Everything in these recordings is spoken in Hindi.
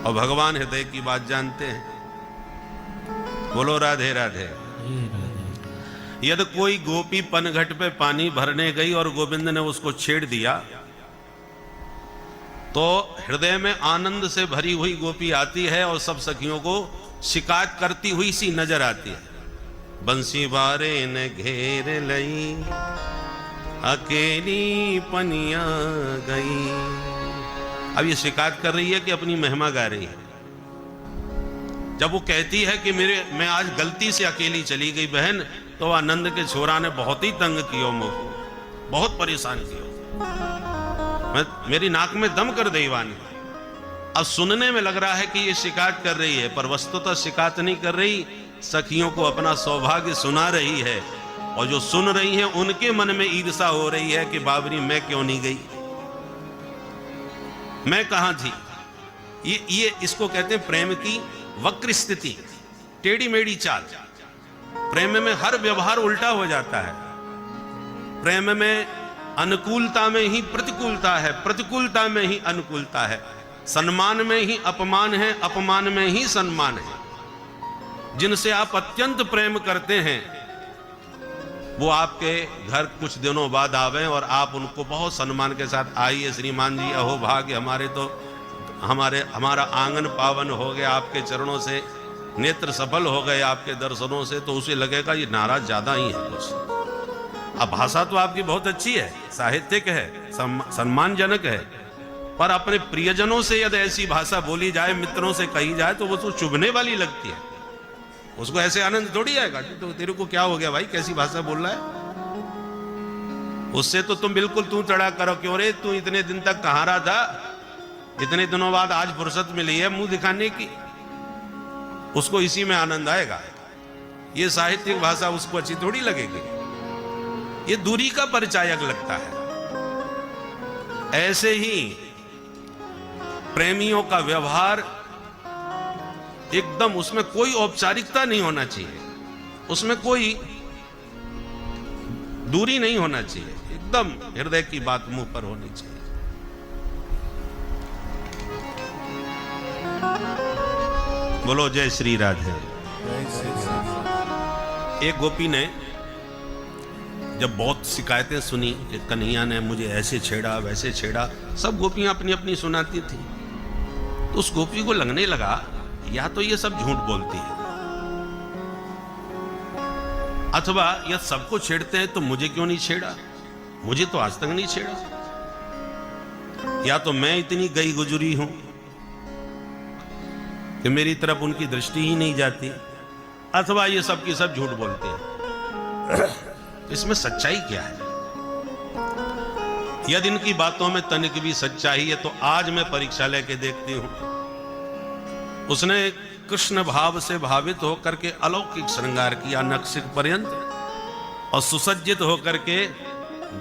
और भगवान हृदय की बात जानते हैं। बोलो राधे राधे। यदि कोई गोपी पनघट पे पानी भरने गई और गोविंद ने उसको छेड़ दिया तो हृदय में आनंद से भरी हुई गोपी आती है और सब सखियों को शिकायत करती हुई सी नजर आती है। बंसी बारे ने घेर लई अकेली पनिया गई। अब ये शिकायत कर रही है कि अपनी महिमा गा रही है। जब वो कहती है कि मैं आज गलती से अकेली चली गई बहन, तो आनंद के छोरा ने बहुत ही तंग कियो मुझको, बहुत परेशान किया, मेरी नाक में दम कर दीवानी। अब सुनने में लग रहा है कि ये शिकायत कर रही है, पर वस्तुतः शिकायत नहीं कर रही, सखियों को अपना सौभाग्य सुना रही है। और जो सुन रही हैं उनके मन में ईर्षा हो रही है कि बाबरी मैं क्यों नहीं गई, मैं कहां थी। ये इसको कहते हैं प्रेम की वक्र स्थिति, टेढ़ी मेढ़ी चाल। प्रेम में हर व्यवहार उल्टा हो जाता है। प्रेम में अनुकूलता में ही प्रतिकूलता है, प्रतिकूलता में ही अनुकूलता है, सम्मान में ही अपमान है, अपमान में ही सम्मान है। जिनसे आप अत्यंत प्रेम करते हैं वो आपके घर कुछ दिनों बाद आवे और आप उनको बहुत सम्मान के साथ, आइए श्रीमान जी, अहो भाग्य हमारे, तो हमारा आंगन पावन हो गया आपके चरणों से, नेत्र सफल हो गए आपके दर्शनों से, तो उसे लगेगा ये नाराज ज्यादा ही है कुछ। अब भाषा तो आपकी बहुत अच्छी है, साहित्यिक है, सम्मानजनक है, पर अपने प्रियजनों से यदि ऐसी भाषा बोली जाए, मित्रों से कही जाए, तो वो तो चुभने वाली लगती है। उसको ऐसे आनंद थोड़ी आएगा कि तो तेरे को क्या हो गया भाई, कैसी भाषा बोल रहा है। उससे तो तुम बिल्कुल तू चढ़ा करो, क्यों रे तू इतने दिन तक कहाँ रहा था, इतने दिनों बाद आज फुर्सत मिली है मुंह दिखाने की, उसको इसी में आनंद आएगा। ये साहित्यिक भाषा उसको अच्छी थोड़ी लगेगी, ये दूरी का परिचायक लगता है। ऐसे ही प्रेमियों का व्यवहार एकदम, उसमें कोई औपचारिकता नहीं होना चाहिए, उसमें कोई दूरी नहीं होना चाहिए, एकदम हृदय की बात मुंह पर होनी चाहिए। बोलो जय श्री राधे। एक गोपी ने जब बहुत शिकायतें सुनी कि कन्हैया ने मुझे ऐसे छेड़ा वैसे छेड़ा, सब गोपियां अपनी अपनी सुनाती थी, तो उस गोपी को लगने लगा या तो ये सब झूठ बोलती है, अथवा यह सबको छेड़ते हैं तो मुझे क्यों नहीं छेड़ा, मुझे तो आज तक नहीं छेड़ा, या तो मैं इतनी गई गुजरी हूं कि मेरी तरफ उनकी दृष्टि ही नहीं जाती, अथवा ये सब की सब झूठ बोलते हैं। इसमें सच्चाई क्या है? यदि इनकी बातों में तनिक भी सच्चाई है तो आज मैं परीक्षा लेके देखती हूं। उसने कृष्ण भाव से भावित होकर के अलौकिक श्रृंगार किया नखशिख पर्यंत, और सुसज्जित होकर के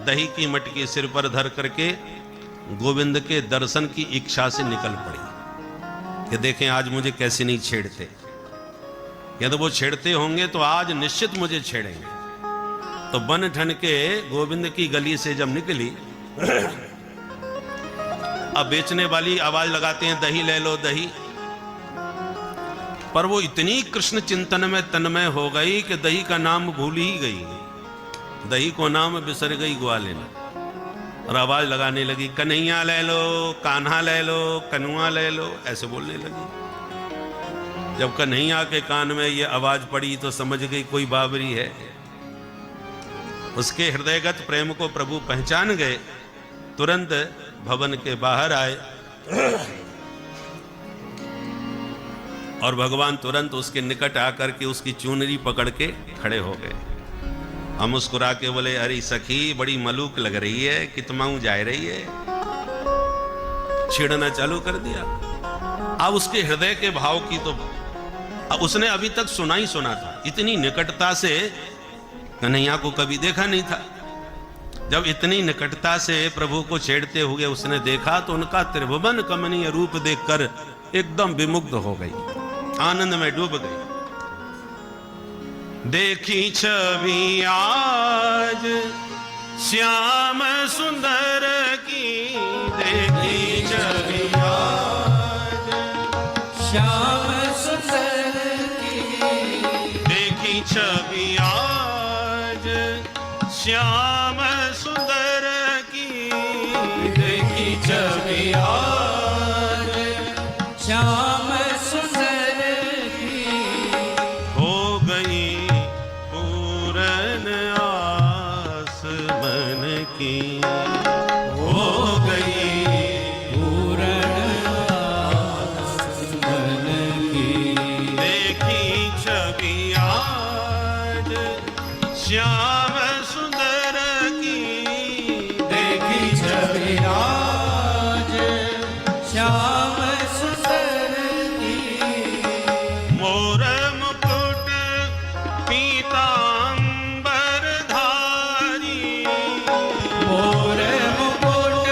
दही की मटकी सिर पर धर करके गोविंद के दर्शन की इच्छा से निकल पड़ी कि देखें आज मुझे कैसे नहीं छेड़ते, यदि वो छेड़ते होंगे तो आज निश्चित मुझे छेड़ेंगे। तो बन ठन के गोविंद की गली से जब निकली, अब बेचने वाली आवाज लगाते हैं दही ले लो दही, पर वो इतनी कृष्ण चिंतन में तन्मय हो गई कि दही का नाम भूल ही गई, दही को नाम बिसर गई ग्वालिन, और आवाज लगाने लगी कन्हैया ले लो, कान्हा ले लो, कनुआ ले लो, ऐसे बोलने लगी। जब कन्हैया के कान में ये आवाज पड़ी तो समझ गई कोई बाबरी है। उसके हृदयगत प्रेम को प्रभु पहचान गए, तुरंत भवन के बाहर आए और भगवान तुरंत उसके निकट आकर के उसकी चुनरी पकड़ के खड़े हो गए। हम मुस्कुरा के बोले अरे सखी बड़ी मलूक लग रही है, कितमाऊ जा रही है, छेड़ना चालू कर दिया। अब उसके हृदय के भाव की तो अब उसने अभी तक सुना ही सुना था, इतनी निकटता से कन्हैया को कभी देखा नहीं था। जब इतनी निकटता से प्रभु को छेड़ते हुए उसने देखा तो उनका त्रिभुवन कमनीय रूप देखकर एकदम विमुग्ध हो गई, आनंद में डूब गई। देखी छवि आज श्याम सुंदर की, देखी छवि आज श्याम सुंदर की। मोर मुकुट पीतांबर धारी, मोर मुकुट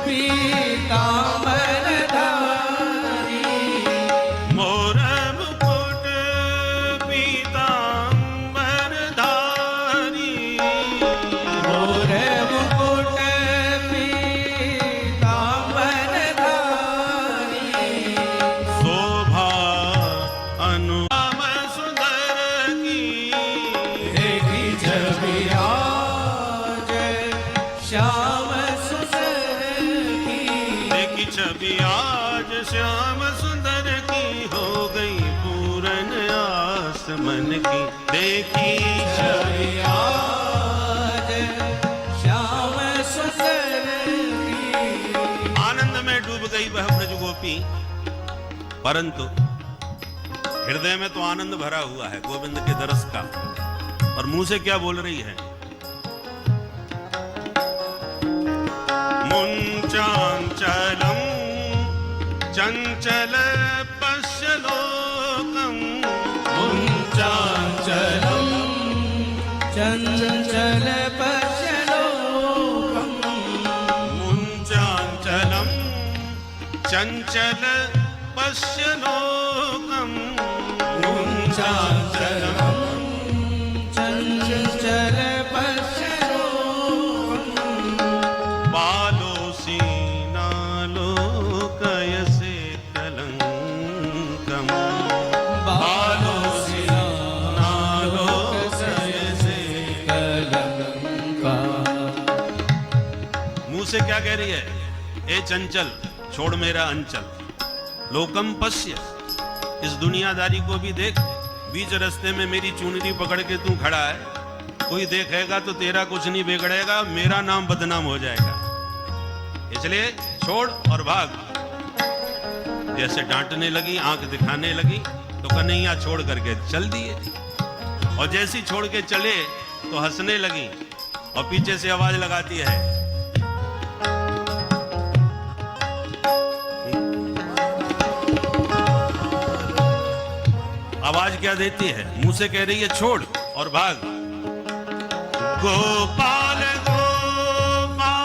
पीतांबर धारी। मोर मुकुट पीतांबर धारी, मोर मुकुट पीतांबर धारी। शोभा अनुपम सुंदर की। देखी छवि आज श्याम सुंदर की। देखी छवि आज श्याम सुंदर की, हो गई पूरन आस मन की। देखी छवि आज श्याम सुंदर की। आनंद में डूब गई वह ब्रज गोपी, परंतु हृदय में तो आनंद भरा हुआ है गोविंद के दरस का। और मुंह से क्या बोल रही है? मुंचांचलम चंचल पश्यलोकम। मुंचांचलम चंचल पश्यलोकम। मुंचांचलम चंचल पश्यलोकम। मुंचांचलम चंचल पश्यलोकम। बालोसी नालोकयसे कलंकम। बालोसी नालोकयसे कलंका। मुंह से क्या कह रही है? ए चंचल, छोड़ मेरा अंचल। लोकम पश्य, इस दुनियादारी को भी देख। बीच रास्ते में मेरी चुनरी पकड़ के तू खड़ा है, कोई देखेगा तो तेरा कुछ नहीं बिगड़ेगा, मेरा नाम बदनाम हो जाएगा। इसलिए छोड़ और भाग। जैसे डांटने लगी, आंख दिखाने लगी, तो कन्हैया छोड़ करके चल दिए। और जैसी छोड़ के चले तो हंसने लगी और पीछे से आवाज लगाती है, आवाज क्या देती है? मुंह से कह रही है छोड़ और भाग। गोपाल गोपालन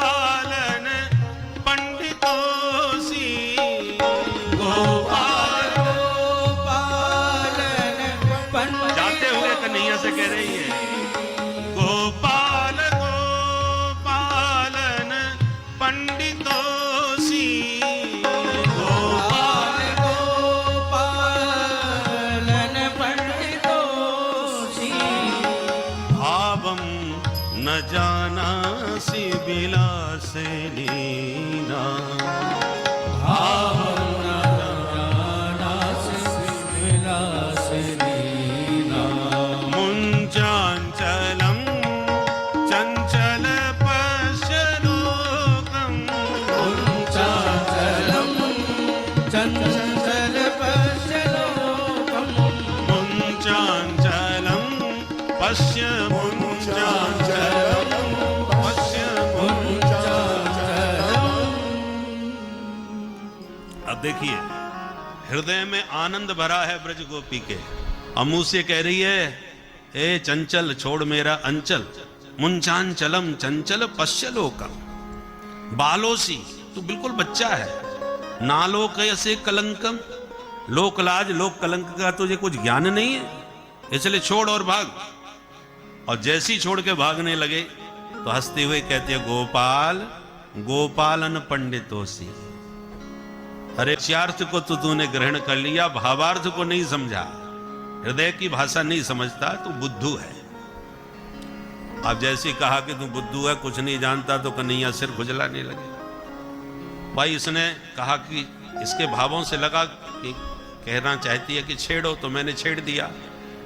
पंडितोसी। गोपाल गोपालन पंडित। जाते हुए कन्हैया से कह रही है, गोपाल गोपालन पंडितोसी। गोपाल गोपालन पंडितोसी। भावम न जानासि विलासे लीना। भावं न जानासि विलासे लीना। मुंचांचलम चंचल पश्यलोकम। मुंचांचलम चंचल पश्यलोकम। मुंचांचलम पश्य मुंचांचलम पश्य। अब देखिए, हृदय में आनंद भरा है ब्रज गोपी के, और मुंह से कह रही है, ए चंचल, छोड़ मेरा अंचल। मुंचांचलम चंचल पश्यलोकम। बालोसी, तू बिल्कुल बच्चा है। नालोकयसे कलंकम, लोकलाज लोक कलंक का तुझे कुछ ज्ञान नहीं है, इसलिए छोड़ और भाग। और जैसी छोड़ के भागने लगे तो हंसते हुए कहते हैं, गोपाल गोपालन पंडितोसी। अरे चार्थ को तो तूने ग्रहण कर लिया, भावार्थ को नहीं समझा, हृदय की भाषा नहीं समझता, तू बुद्धू है। अब जैसे कहा कि तू बुद्धू है, कुछ नहीं जानता, तो कन्हैया सिर खुजलाने लगे। भाई इसने कहा कि इसके भावों से लगा कि कहना चाहती है कि छेड़ो, तो मैंने छेड़ दिया।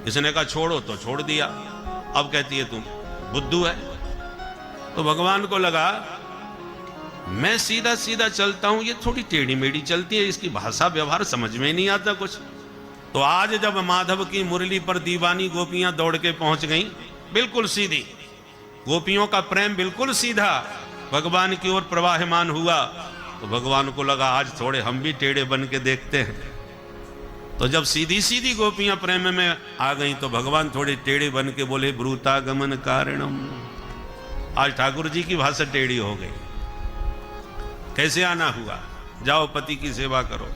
इसने कहा छोड़ो, तो छोड़ दिया। अब कहती है तू बुद्धू है। तो भगवान को लगा मैं सीधा सीधा चलता हूं, ये थोड़ी टेढ़ी मेढ़ी चलती है, इसकी भाषा व्यवहार समझ में नहीं आता कुछ। तो आज जब माधव की मुरली पर दीवानी गोपियां दौड़ के पहुंच गईं, बिल्कुल सीधी, गोपियों का प्रेम बिल्कुल सीधा भगवान की ओर प्रवाहमान हुआ। तो भगवान को लगा आज थोड़े हम भी टेढ़े बन के देखते हैं। तो जब सीधी सीधी गोपियां प्रेम में आ गई तो भगवान थोड़े टेढ़े बन के बोले ब्रूतागमन कारणम। आज ठाकुर जी की भाषा टेढ़ी हो गई। कैसे आना हुआ? जाओ पति की सेवा करो।